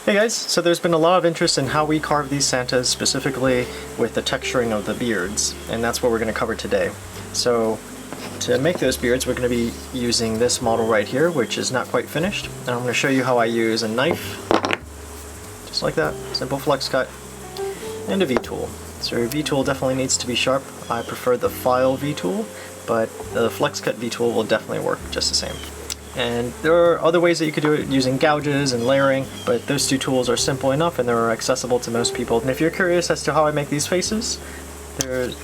Hey guys, so there's been a lot of interest in how we carve these Santas, specifically with the texturing of the beards, and that's what we're going to cover today. So to make those beards, we're going to be using this model right here, which is not quite finished, and I'm going to show you how I use a knife, just like that, simple flex cut, and a V-tool. So your V-tool definitely needs to be sharp. I prefer the file V-tool, but the flex cut V-tool will definitely work just the same. And there are other ways that you could do it using gouges and layering, but those two tools are simple enough and they're accessible to most people. And if you're curious as to how I make these faces,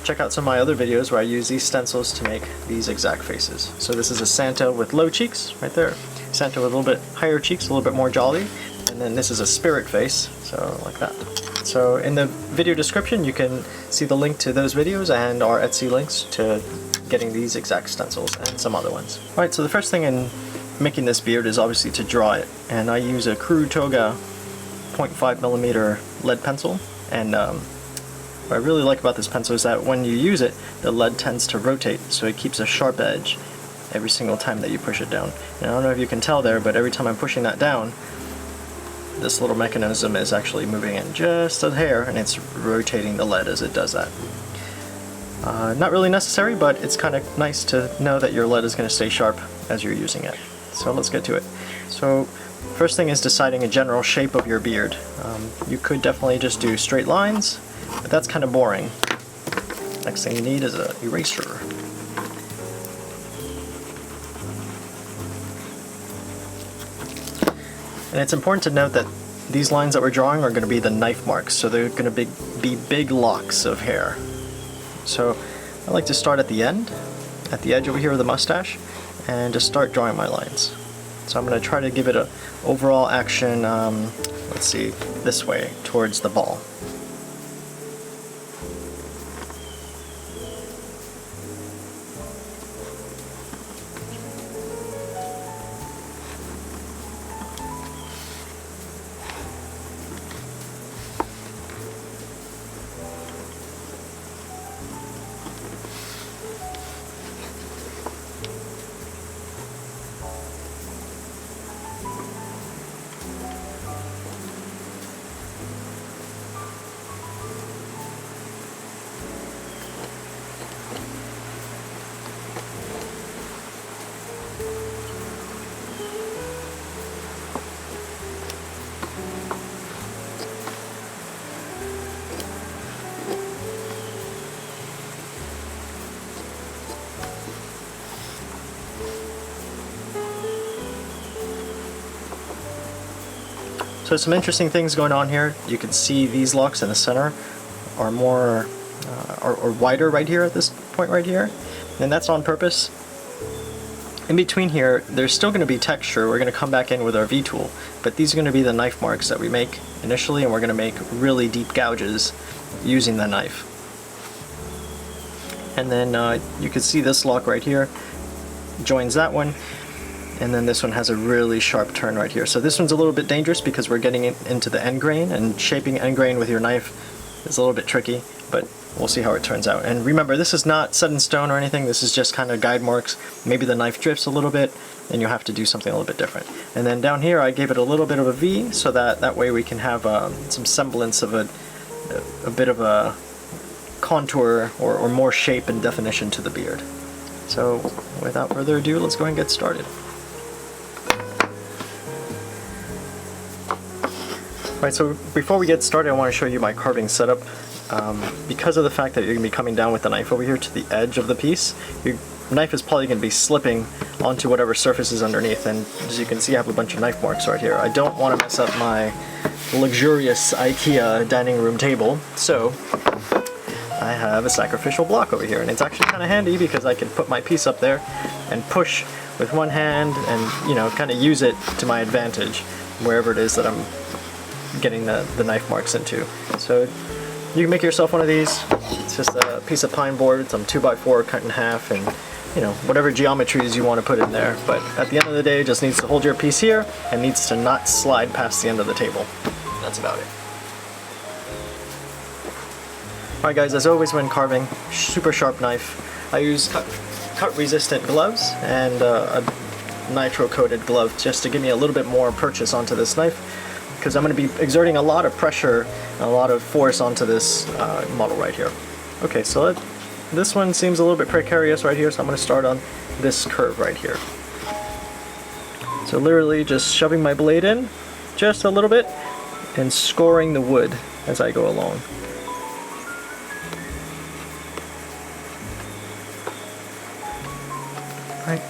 check out some of my other videos where I use these stencils to make these exact faces. So this is a Santa with low cheeks, right there. Santa with a little bit higher cheeks, a little bit more jolly. And then this is a spirit face, so like that. So in the video description you can see the link to those videos and our Etsy links to getting these exact stencils and some other ones. Alright, so the first thing in making this beard is obviously to draw it, and I use a Crew Toga 0.5mm lead pencil, and what I really like about this pencil is that when you use it, the lead tends to rotate, so it keeps a sharp edge every single time that you push it down. And I don't know if you can tell there, but every time I'm pushing that down, this little mechanism is actually moving in just a hair, and it's rotating the lead as it does that. Not really necessary, but it's kind of nice to know that your lead is going to stay sharp as you're using it. So let's get to it. So first thing is deciding a general shape of your beard. You could definitely just do straight lines, but that's kind of boring. Next thing you need is an eraser. And it's important to note that these lines that we're drawing are going to be the knife marks, so they're going to be big locks of hair. So I like to start at the end, at the edge over here of the mustache, and just start drawing my lines. So I'm going to try to give it an overall action, let's see, this way, towards the ball. So some interesting things going on here. You can see these locks in the center are more or wider right here at this point right here, and that's on purpose. In between here, there's still going to be texture. We're going to come back in with our V-tool, but these are going to be the knife marks that we make initially, and we're going to make really deep gouges using the knife. And then you can see this lock right here joins that one. And then this one has a really sharp turn right here. So this one's a little bit dangerous because we're getting into the end grain, and shaping end grain with your knife is a little bit tricky, but we'll see how it turns out. And remember, this is not set in stone or anything. This is just kind of guide marks. Maybe the knife drifts a little bit, and you'll have to do something a little bit different. And then down here, I gave it a little bit of a V, so that way we can have some semblance of a bit of a contour or more shape and definition to the beard. So without further ado, let's go ahead and get started. Alright, so before we get started, I want to show you my carving setup. Because of the fact that you're going to be coming down with the knife over here to the edge of the piece, your knife is probably going to be slipping onto whatever surface is underneath, and as you can see I have a bunch of knife marks right here. I don't want to mess up my luxurious IKEA dining room table, so I have a sacrificial block over here, and it's actually kind of handy because I can put my piece up there and push with one hand and, you know, kind of use it to my advantage wherever it is that I'm getting the knife marks into. So you can make yourself one of these. It's just a piece of pine board, some 2x4 cut in half, and you know, whatever geometries you want to put in there. But at the end of the day, it just needs to hold your piece here and needs to not slide past the end of the table. That's about it. Alright guys, as always when carving, super sharp knife. I use cut resistant gloves and a nitro coated glove just to give me a little bit more purchase onto this knife. because I'm going to be exerting a lot of pressure and a lot of force onto this model right here. Okay, so this one seems a little bit precarious right here, so I'm going to start on this curve right here. So literally just shoving my blade in just a little bit and scoring the wood as I go along. Right.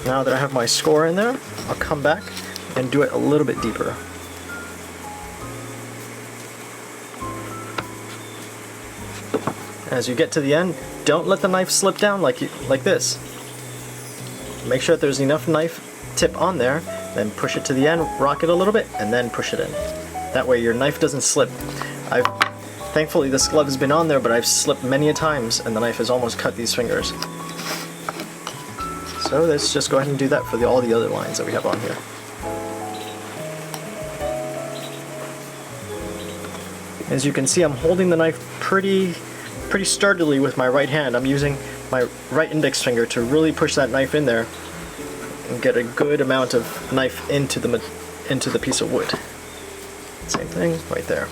Now that I have my score in there, I'll come back and do it a little bit deeper. As you get to the end, don't let the knife slip down like this. Make sure that there's enough knife tip on there, then push it to the end, rock it a little bit, and then push it in. That way your knife doesn't slip. Thankfully this glove has been on there, but I've slipped many a times and the knife has almost cut these fingers. So let's just go ahead and do that for all the other lines that we have on here. As you can see, I'm holding the knife pretty sturdily with my right hand. I'm using my right index finger to really push that knife in there and get a good amount of knife into the piece of wood. Same thing right there.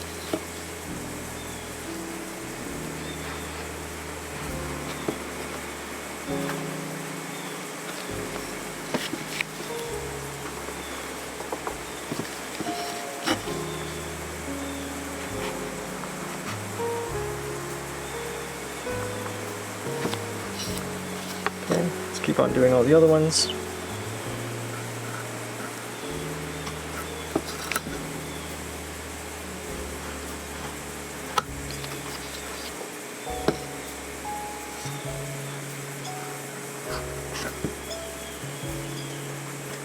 Okay, let's keep on doing all the other ones.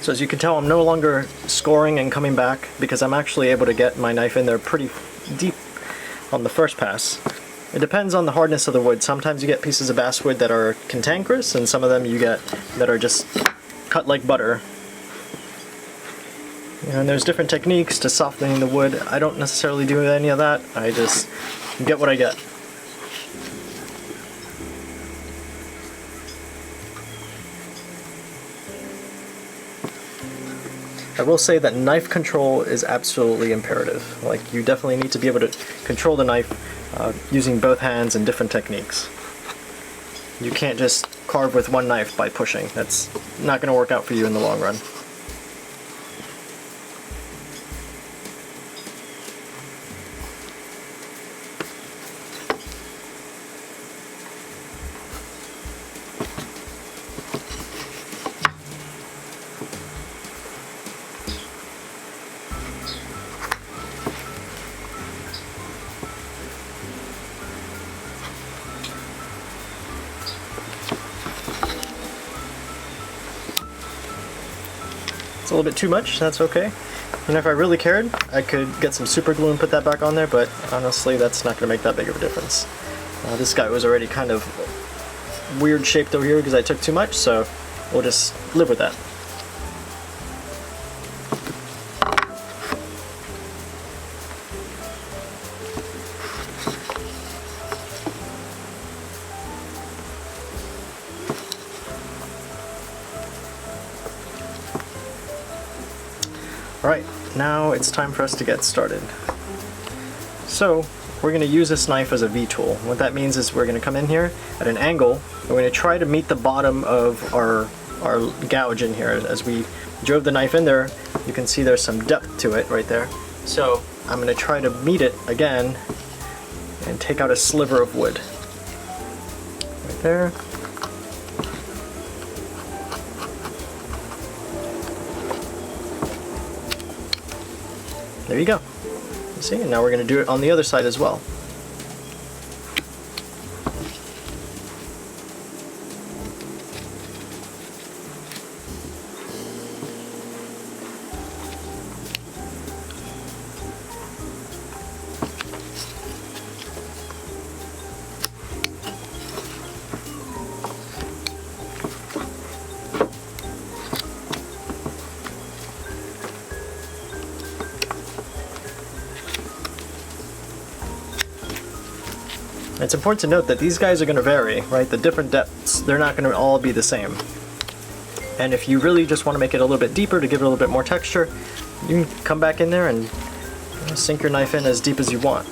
So as you can tell, I'm no longer scoring and coming back because I'm actually able to get my knife in there pretty deep on the first pass. It depends on the hardness of the wood. Sometimes you get pieces of basswood that are cantankerous, and some of them you get that are just cut like butter. And there's different techniques to softening the wood. I don't necessarily do any of that. I just get what I get. I will say that knife control is absolutely imperative. Like, you definitely need to be able to control the knife using both hands and different techniques. You can't just carve with one knife by pushing. That's not going to work out for you in the long run. It's a little bit too much, that's okay. And if I really cared, I could get some super glue and put that back on there, but honestly that's not going to make that big of a difference. This guy was already kind of weird shaped over here because I took too much, so we'll just live with that. Alright, now it's time for us to get started. So, we're going to use this knife as a V-tool. What that means is we're going to come in here at an angle, and we're going to try to meet the bottom of our gouge in here. As we drove the knife in there, you can see there's some depth to it right there. So, I'm going to try to meet it again and take out a sliver of wood. Right there. There you go. You see, and now we're going to do it on the other side as well. It's important to note that these guys are going to vary, right? The different depths, they're not going to all be the same. And if you really just want to make it a little bit deeper to give it a little bit more texture, you can come back in there and Sink your knife in as deep as you want.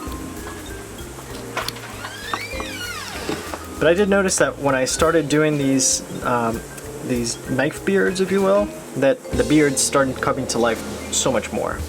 But I did notice that when I started doing these knife beards, if you will, that the beards started coming to life so much more.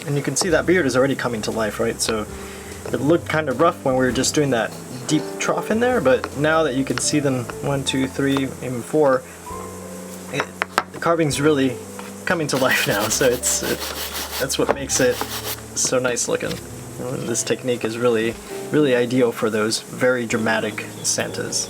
And you can see that beard is already coming to life, right? So it looked kind of rough when we were just doing that deep trough in there, but now that you can see them 1, 2, 3, even 4, the carving's really coming to life now. So that's what makes it so nice looking. And this technique is really ideal for those very dramatic Santas.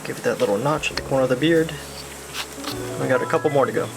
Give it that little notch at the corner of the beard. We got a couple more to go.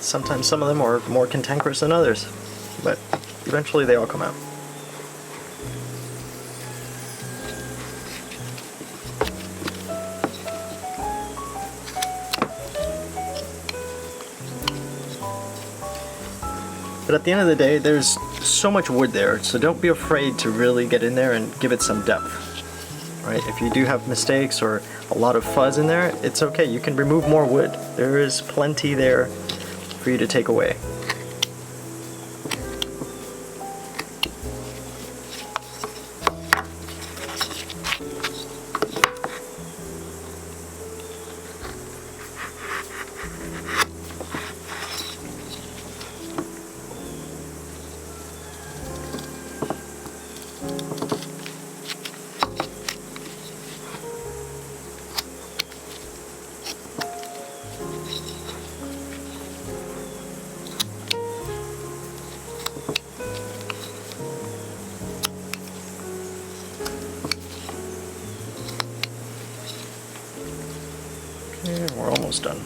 Sometimes some of them are more cantankerous than others, but eventually they all come out. But at the end of the day, there's so much wood there, so don't be afraid to really get in there and give it some depth. Right? If you do have mistakes or a lot of fuzz in there, it's okay. You can remove more wood. There is plenty there for you to take away. And we're almost done.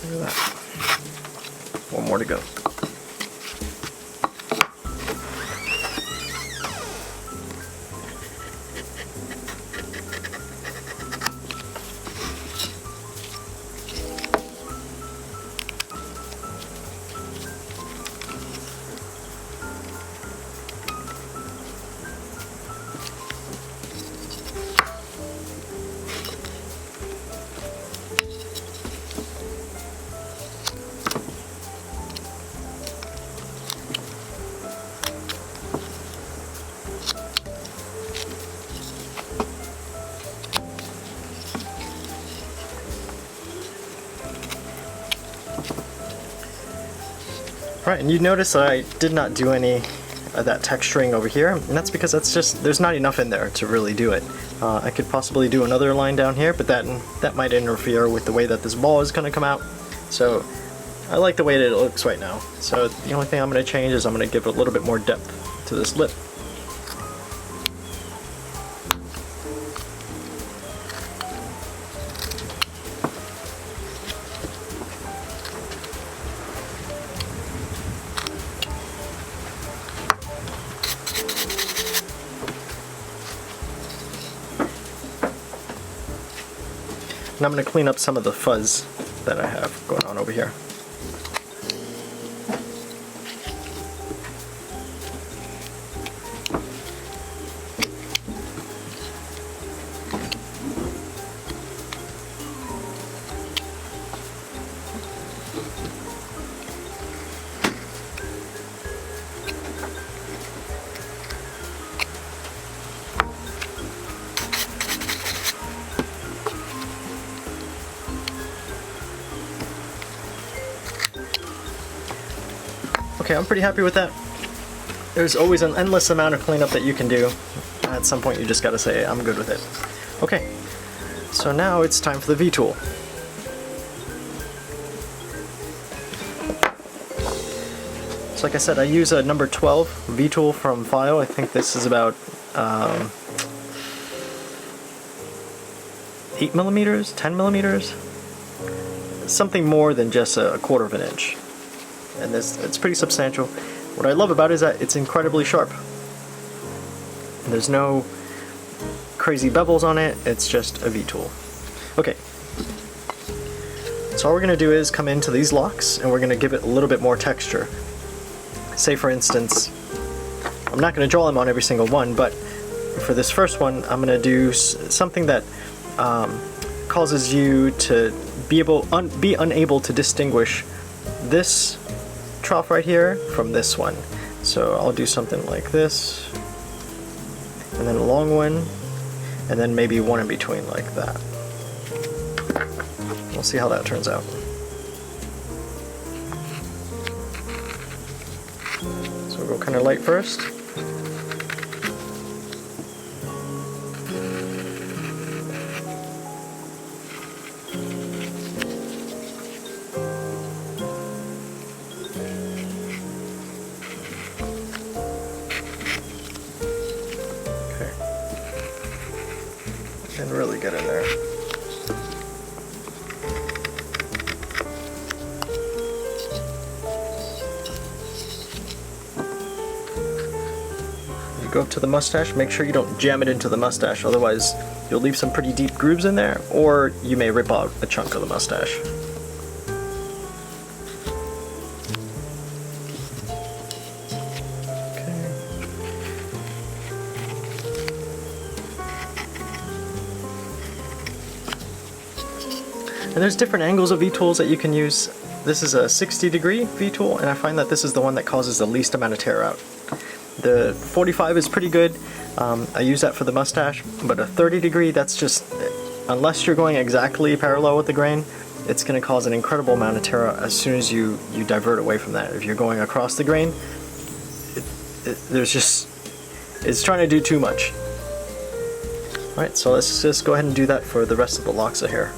Look at that. One more to go. Right, and you notice that I did not do any of that texturing over here, and that's because there's not enough in there to really do it. I could possibly do another line down here, but that might interfere with the way that this ball is going to come out. So I like the way that it looks right now. So the only thing I'm going to change is I'm going to give it a little bit more depth to this lip. And I'm going to clean up some of the fuzz that I have going on over here. Okay, I'm pretty happy with that. There's always an endless amount of cleanup that you can do. At some point you just gotta say, I'm good with it. Okay, so now it's time for the V-tool. So like I said, I use a number 12 V-tool from File. I think this is about 8 millimeters, 10 millimeters, something more than just a quarter of an inch. And it's pretty substantial. What I love about it is that it's incredibly sharp. And there's no crazy bevels on it, it's just a V-tool. Okay, so all we're going to do is come into these locks and we're going to give it a little bit more texture. Say for instance, I'm not going to draw them on every single one, but for this first one I'm going to do something that causes you to be unable to distinguish this trough right here from this one. So I'll do something like this, and then a long one, and then maybe one in between like that. We'll see how that turns out. So we'll go kind of light first. Okay. And really get in there. Go up to the mustache, make sure you don't jam it into the mustache, otherwise you'll leave some pretty deep grooves in there, or you may rip out a chunk of the mustache. Okay. And there's different angles of V-tools that you can use. This is a 60-degree V-tool, and I find that this is the one that causes the least amount of tear out. The 45 is pretty good. I use that for the mustache, but a 30-degree, that's just, unless you're going exactly parallel with the grain, it's going to cause an incredible amount of tear out as soon as you divert away from that. If you're going across the grain, it's trying to do too much. Alright, so let's just go ahead and do that for the rest of the locks of hair.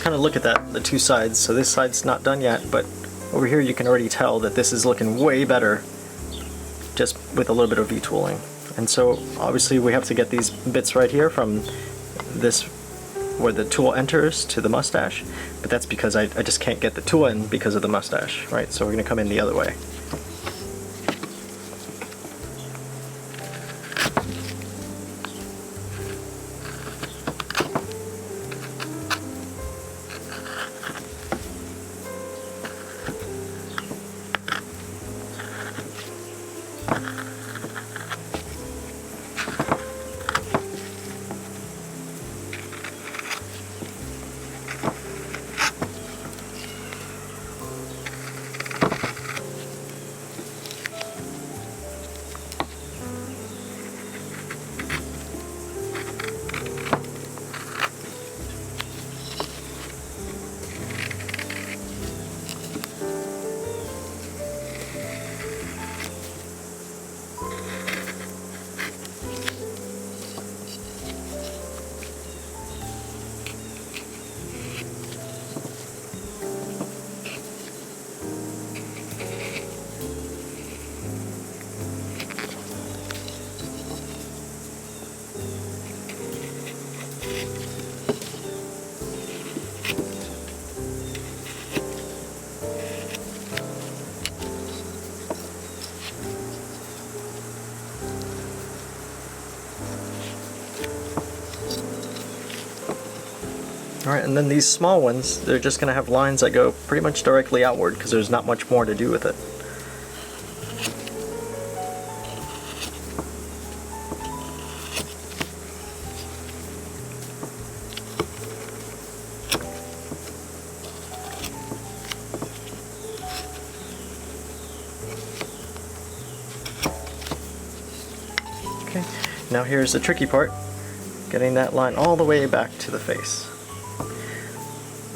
Kind of look at that, the two sides. So this side's not done yet, but over here you can already tell that this is looking way better just with a little bit of V-tooling. And so obviously we have to get these bits right here from this, where the tool enters, to the mustache, but that's because I just can't get the tool in because of the mustache, right? So we're going to come in the other way. Alright, and then these small ones, they're just going to have lines that go pretty much directly outward because there's not much more to do with it. Okay, now here's the tricky part, getting that line all the way back to the face.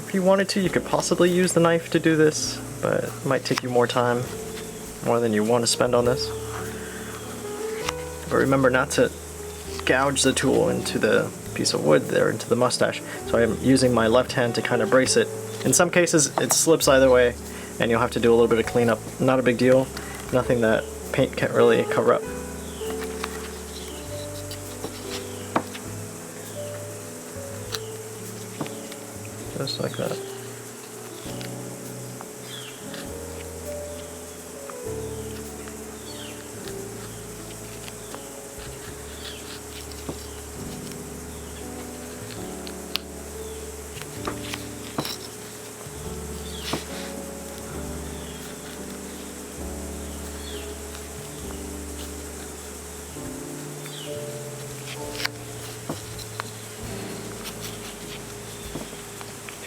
If you wanted to, you could possibly use the knife to do this, but it might take you more time, more than you want to spend on this. But remember not to gouge the tool into the piece of wood there, into the mustache. So I'm using my left hand to kind of brace it. In some cases it slips either way, and you'll have to do a little bit of cleanup. Not a big deal, nothing that paint can't really cover up. Just like that.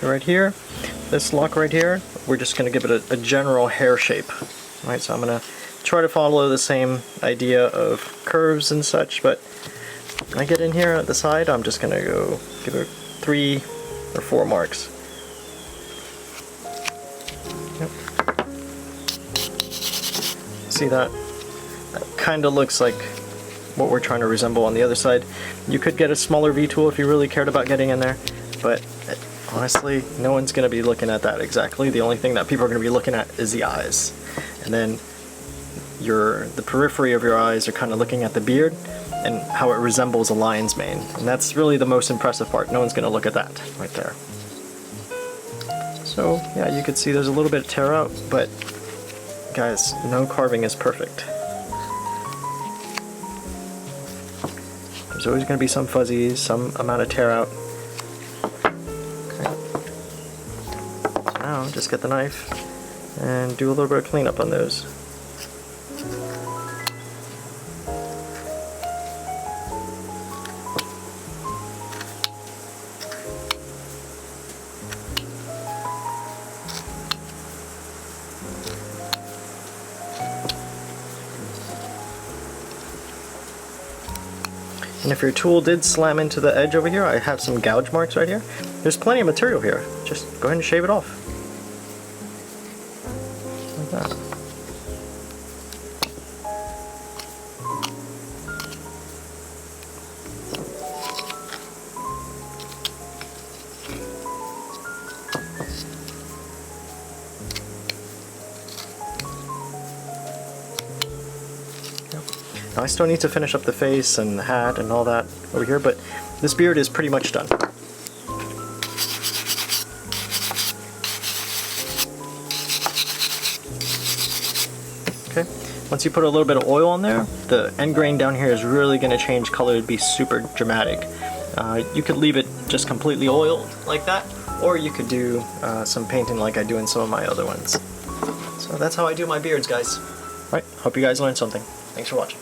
Right here, this lock right here, we're just going to give it a general hair shape. Right, so I'm going to try to follow the same idea of curves and such, but when I get in here at the side, I'm just going to go give it 3 or 4 marks. Yep. See that? That kind of looks like what we're trying to resemble on the other side. You could get a smaller V-tool if you really cared about getting in there, but honestly, no one's going to be looking at that exactly. The only thing that people are going to be looking at is the eyes. And then the periphery of your eyes are kind of looking at the beard and how it resembles a lion's mane. And that's really the most impressive part. No one's going to look at that right there. So yeah, you could see there's a little bit of tear out, but guys, no carving is perfect. There's always going to be some fuzzies, some amount of tear out. Now, just get the knife and do a little bit of cleanup on those. And if your tool did slam into the edge over here, I have some gouge marks right here. There's plenty of material here. Just go ahead and shave it off. Like that. Now I still need to finish up the face and the hat and all that over here, but this beard is pretty much done. Okay, once you put a little bit of oil on there, the end grain down here is really going to change color. It'd be super dramatic. You could leave it just completely oiled like that, or you could do some painting like I do in some of my other ones. So that's how I do my beards, guys. Alright, hope you guys learned something. Thanks for watching.